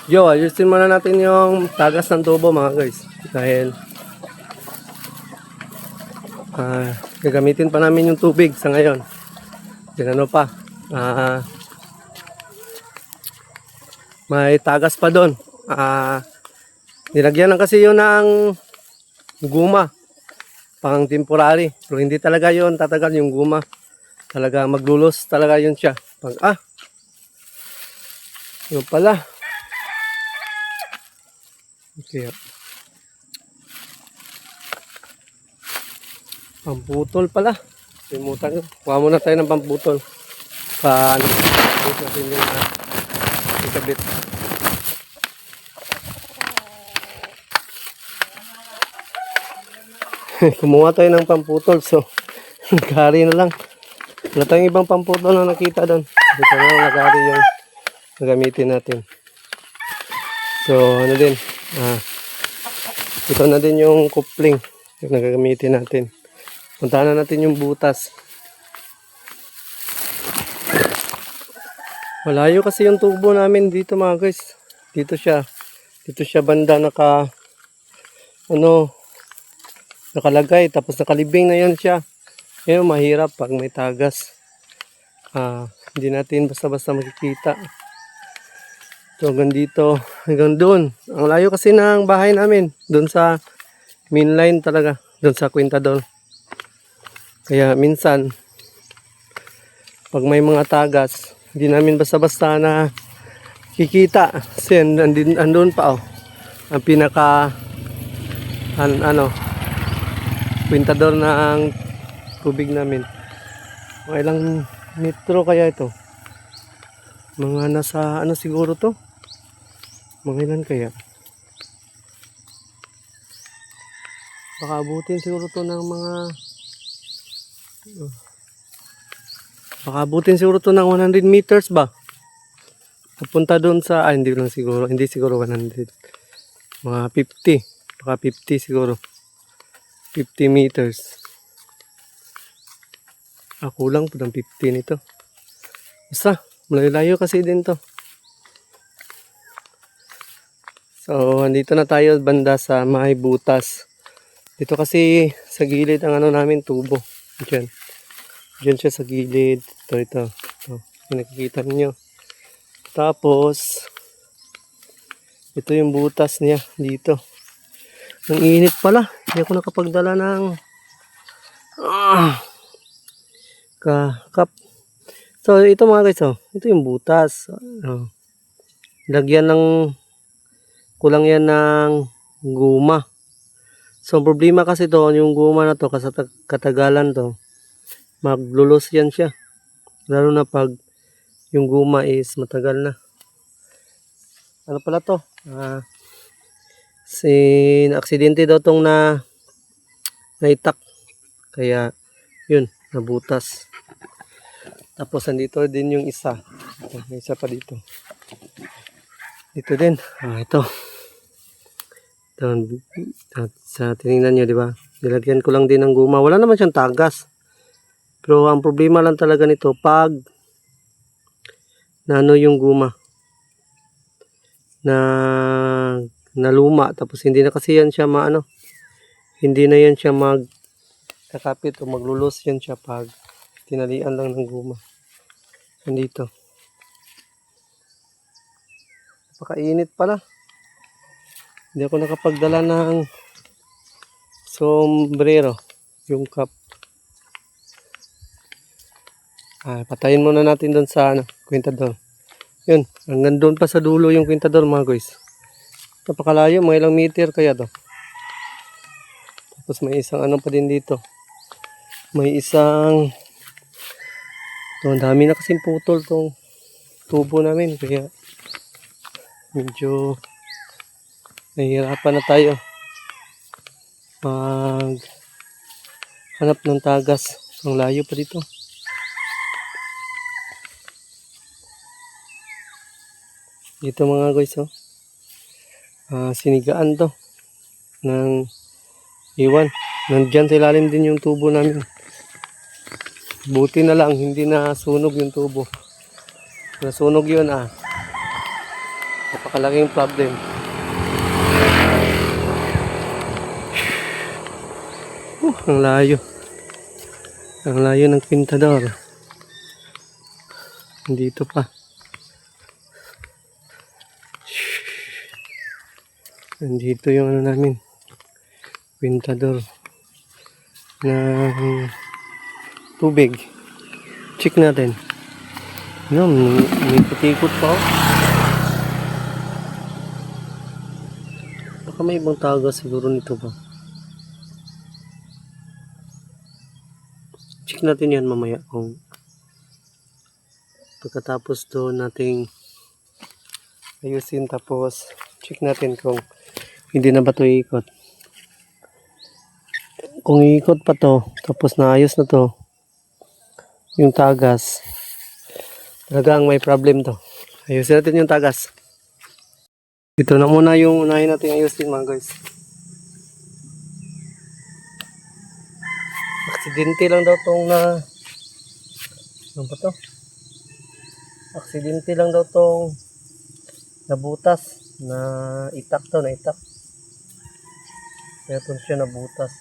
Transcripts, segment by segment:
Yo, ayusin muna natin yung tagas ng tubo mga guys. Dahil gagamitin pa namin yung tubig sa ngayon. Ano pa. May tagas pa doon. Nilagyan lang kasi yun ng guma. Pang temporary. Pero hindi talaga yun tatagal yung guma. Talaga maglulos talaga yun siya. Yun pala. Okay. Pamputol pala. Limutan ko. Kuha muna tayo ng pamputol. Natin yung ikabit. Kumuha tayo ng pamputol. So, nagari na lang. Wala tayong ibang pamputol na nakita doon. Dito na lang nagari yung gagamitin natin. So, ano din. Ito na din yung coupling yung nagagamitin natin. Puntahan na natin yung butas. Malayo kasi yung tubo namin dito mga guys. Dito siya banda nakalagay. Tapos nakalibing na yan siya. Ngayon mahirap pag may tagas. Hindi natin basta-basta makikita. So hanggang dito, hanggang doon. Ang layo kasi ng bahay namin. Doon sa main line talaga. Doon sa Quintador. Kaya minsan, pag may mga tagas, hindi namin basta-basta na kikita. Kasi andun pa ang pinaka Quintador ng tubig namin. Mga ilang metro kaya ito? Mga nasa siguro to? Mga ilan kaya? Baka abutin siguro to ng mga baka abutin siguro to ng 100 meters ba? Pupunta doon sa hindi siguro 100. Mga 50. Baka 50 siguro. 50 meters. Kulang po ng 50 nito. Basta, malayo kasi din to. So, andito na tayo banda sa may butas. Dito kasi sa gilid ang namin tubo. Diyan siya sa gilid. Ito. Nakikita niyo. Tapos, ito yung butas niya dito. Ang init pala. Hindi ako nakapagdala ng cup. So, ito mga guys. Ito yung butas. Lagyan ng kulang yan ng guma. So, ang problema kasi to, yung guma na to, kasi katagalan to, maglulos yan siya. Lalo na pag yung guma is matagal na. Ano pala to? Aksidente daw tong naitak. Kaya, yun, nabutas. Tapos, andito din yung isa. May isa pa dito. Dito din. Ito. Sa tinignan nyo, di ba? Nilagyan ko lang din ng guma. Wala naman siyang tagas. Pero ang problema lang talaga nito, pag yung guma na luma, tapos hindi na kasi yan siya hindi na yan siya magkakapit o maglulos yan siya pag tinalian lang ng guma. Nandito. Napakainit pala. Hindi ako nakapagdala ng sombrero, yung cup. Patayin muna natin doon sa Quintador. Yun, hanggang doon pa sa dulo yung Quintador mga guys. Napakalayo, mga ilang meter kaya to. Tapos may isang pa din dito. May isang ang dami na kasing putol tong tubo namin. Kaya medyo nahihirapan na tayo hanap ng tagas. Ang layo pa dito. Dito mga guys, sinigaan to ng iwan. Nandyan sa ilalim din yung tubo namin. Buti na lang hindi na sunog yung tubo. Nasunog yun Napakalaking problem. Ang layo. Ang layo ng pintador. Dito pa. Nandito yung ano namin. Pintador. Ng tubig. Check natin. Yan, may putikot pa. Baka may ibang tagas siguro nito ba. Check natin yan mamaya kung pagkatapos to nating ayusin, tapos check natin kung hindi na ba ito iikot. Kung iikot pa to tapos naayos na to yung tagas, talagang may problem to. Ayusin natin yung tagas. Ito na muna yung unahin natin ayusin mga guys. Aksidente lang daw tong ano ba to? Aksidente lang daw tong nabutas, na itak to, na itak. Kaya ito siya nabutas.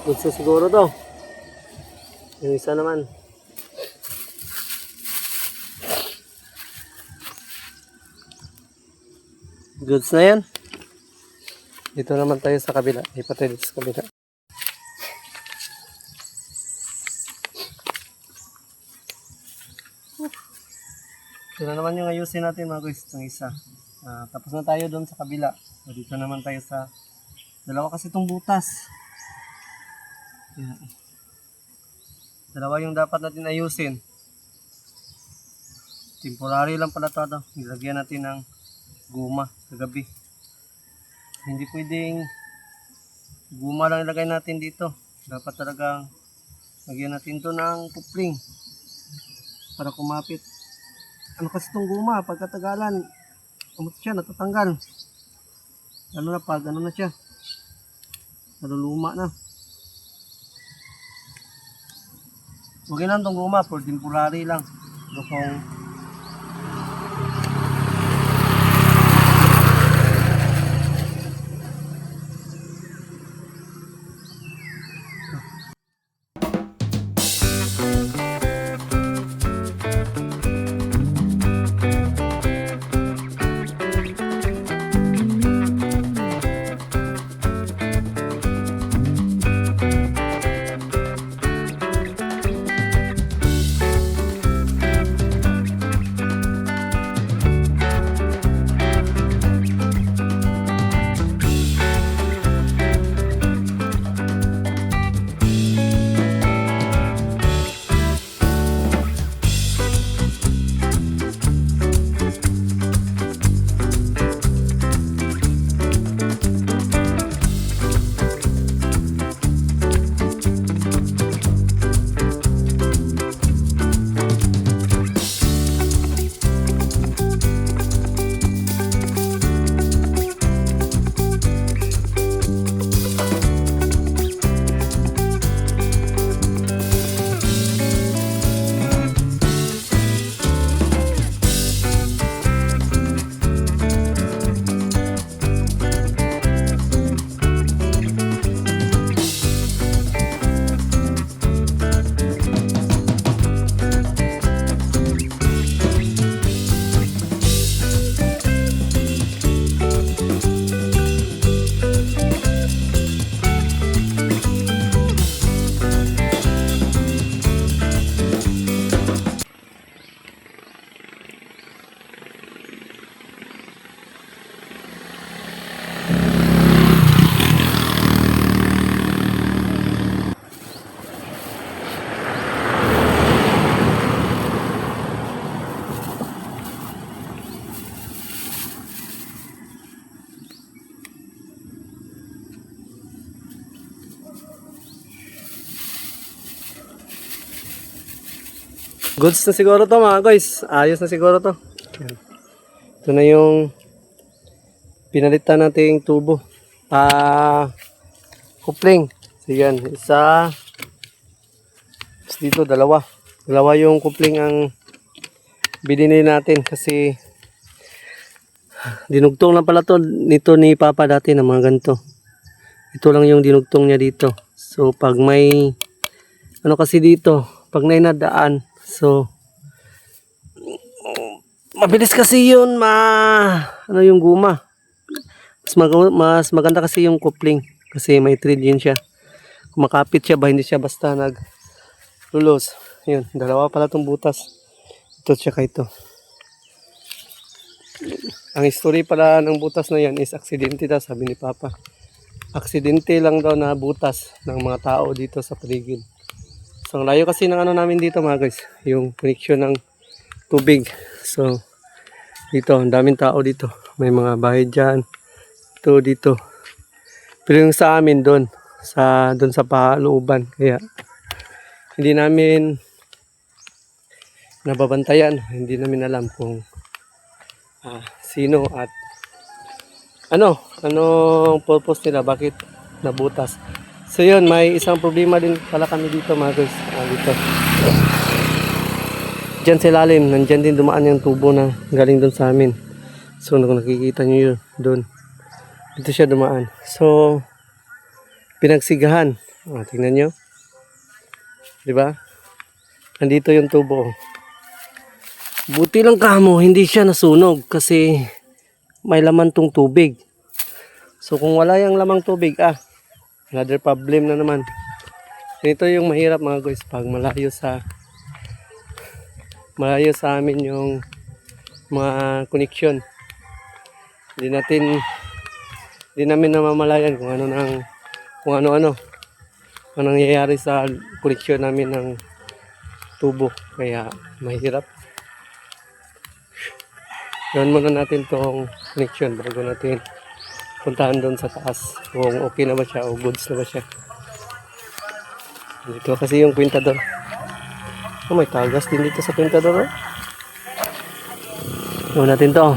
Gusto siguro to. Yung isa naman. Goods na yan. Dito naman tayo sa kabila. Ipa tayo sa kabila. Ito na naman yung ayusin natin mga guys. Itong isa. Tapos na tayo doon sa kabila. So, dito naman tayo sa Dalawa kasi itong butas. Yan. Dalawa yung dapat natin ayusin. Temporary lang pala ito. Nilagyan natin ng guma kagabi. Hindi pwedeng guma lang ilagay natin dito. Dapat talagang lagyan natin ito ng kupling para kumapit. Ano kasi itong guma, pagkatagalan, kumot siya, natatanggal. Ano na pag, ano na siya, naluluma na. Okay lang itong guma, for temporary lang. So kung goods na siguro to mga guys. Ayos na siguro to. Yan. Ito na yung pinalitan nating tubo. Kupling. So yan. Isa. Tapos dito dalawa. Dalawa yung kupling ang binili natin kasi dinugtong lang pala to nito ni Papa dati ng mga ganito. Ito lang yung dinugtong niya dito. So pag may ano kasi dito, pag nainadaan, so mabilis kasi yun ano yung guma. Mas maganda kasi yung coupling kasi may thread yun siya. Kumakapit siya ba, hindi siya basta lulos. Yun, dalawa pala tong butas. Ito tsaka ito. Ang history pala ng butas na yan is aksidente daw, sabi ni Papa. Aksidente lang daw na butas ng mga tao dito sa paligid. So ang layo kasi ng ano namin dito mga guys, yung connection ng tubig. So dito, ang daming tao dito. May mga bahay dyan. Ito dito. Pero yung sa amin doon sa palooban. Kaya hindi namin nababantayan. Hindi namin alam kung sino at anong purpose nila, bakit nabutas. So yun, may isang problema din pala kami dito mga guys. Dito. Diyan sa ilalim, nandyan din dumaan yung tubo na galing doon sa amin. So kung nakikita nyo yun, doon. Dito siya dumaan. So, pinagsigahan. Tingnan nyo. Diba? Nandito yung tubo. Buti lang kamo, hindi siya nasunog kasi may laman tong tubig. So kung wala yung lamang tubig, another problem na naman. Ito yung mahirap mga guys pag malayo sa amin yung mga connection. Hindi natin Hindi namin namamalayan kung kung ano-ano ang nangyayari sa koneksyon namin ng tubo. Kaya mahirap. Gawin muna natin tong connection bago natin puntahan doon sa taas kung okay na ba siya o goods na ba siya. Dito kasi yung kwintador. Oh, may tagas din dito sa kwintador. Gawin natin to.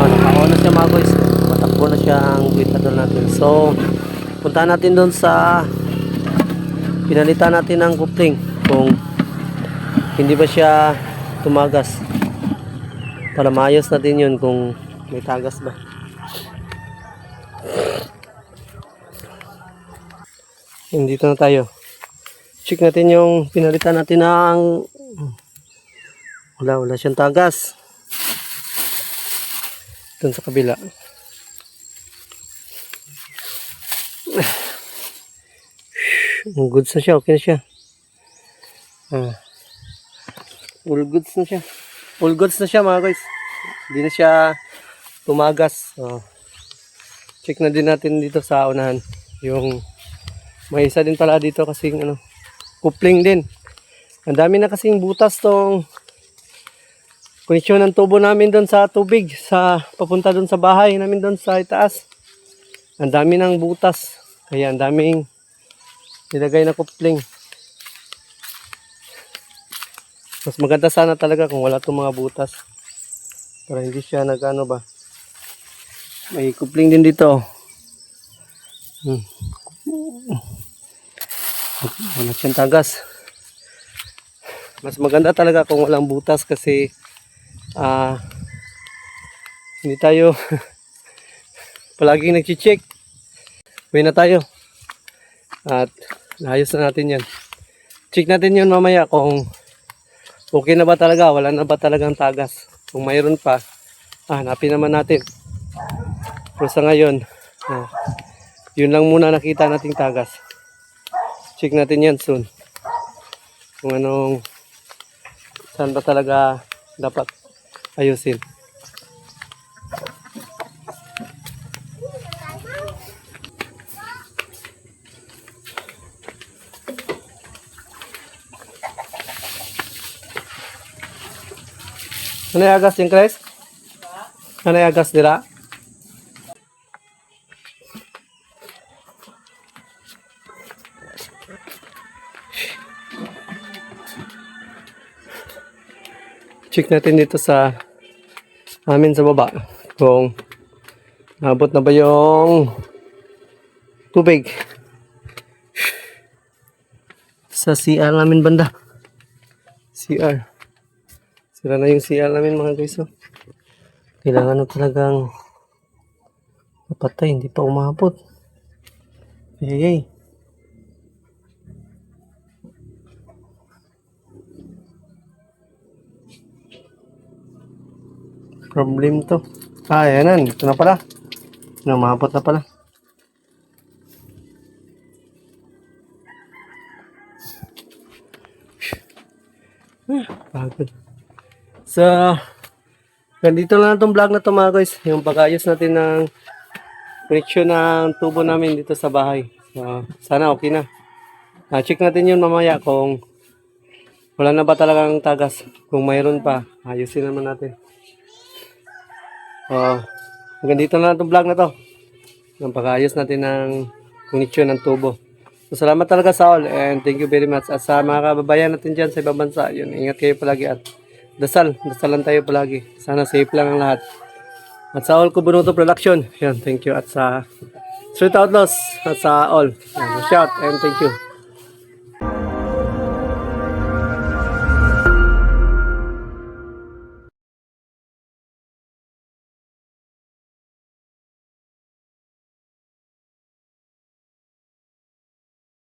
Nakaon na siya mga guys. Matakbo na siya ang kwintador natin. So, puntahan natin doon sa pinalitan natin ng coupling kung hindi ba siya tumagas para maayos natin yun kung may tagas ba. Dito na tayo. Check natin yung pinalitan natin ng wala siyang tagas doon sa kabila. Goods na siya, okay na siya. All goods na siya. All goods na siya mga guys. Hindi na siya tumagas. Check na din natin dito sa unahan. Yung may isa din pala dito kasing coupling din. Ang dami na kasing butas tong koneksyon ng tubo namin doon sa tubig. Papunta doon sa bahay namin doon sa itaas. Ang dami ng butas. Kaya ang daming nilagay na coupling. Mas maganda sana talaga kung wala itong mga butas. Para hindi siya nag-ano ba. May coupling din dito. Wala siyang tagas. Mas maganda talaga kung walang butas kasi hindi tayo palaging nag-check. Uwi na tayo. At naayos na natin yan. Check natin yun mamaya kung okay na ba talaga, wala na ba talagang tagas. Kung mayroon pa, hanapin naman natin. Pero sa ngayon, yun lang muna nakita nating tagas. Check natin yan soon. Kung saan ba talaga dapat ayusin. Ano yung agas yung Chris? Ano yung agas nila? Check natin dito sa amin sa baba kung nabot na ba yung tubig sa CR namin banda. CR. Sira na yung CR namin mga guys. Kailangan na talagang mapatay. Hindi pa umabot. Yay. Problem to. Ayan na. Dito na pala. Umabot na pala. Pagod. So, ganito lang itong vlog na ito mga guys. Yung pag-ayos natin ng connection ng tubo namin dito sa bahay. So, sana okay na. Check natin yun mamaya kung wala na ba talagang tagas. Kung mayroon pa, ayusin naman natin. Ganito lang itong vlog na to. Yung pag-ayos natin ng connection ng tubo. So, salamat talaga sa all and thank you very much. At sa mga kababayan natin dyan sa ibang bansa, yun, ingat kayo palagi at dasalan tayo palagi. Sana safe lang ang lahat. At sa all Kubunuto Production, yan, thank you. At sa Street Outlaws, at sa all, yan, shout and thank you.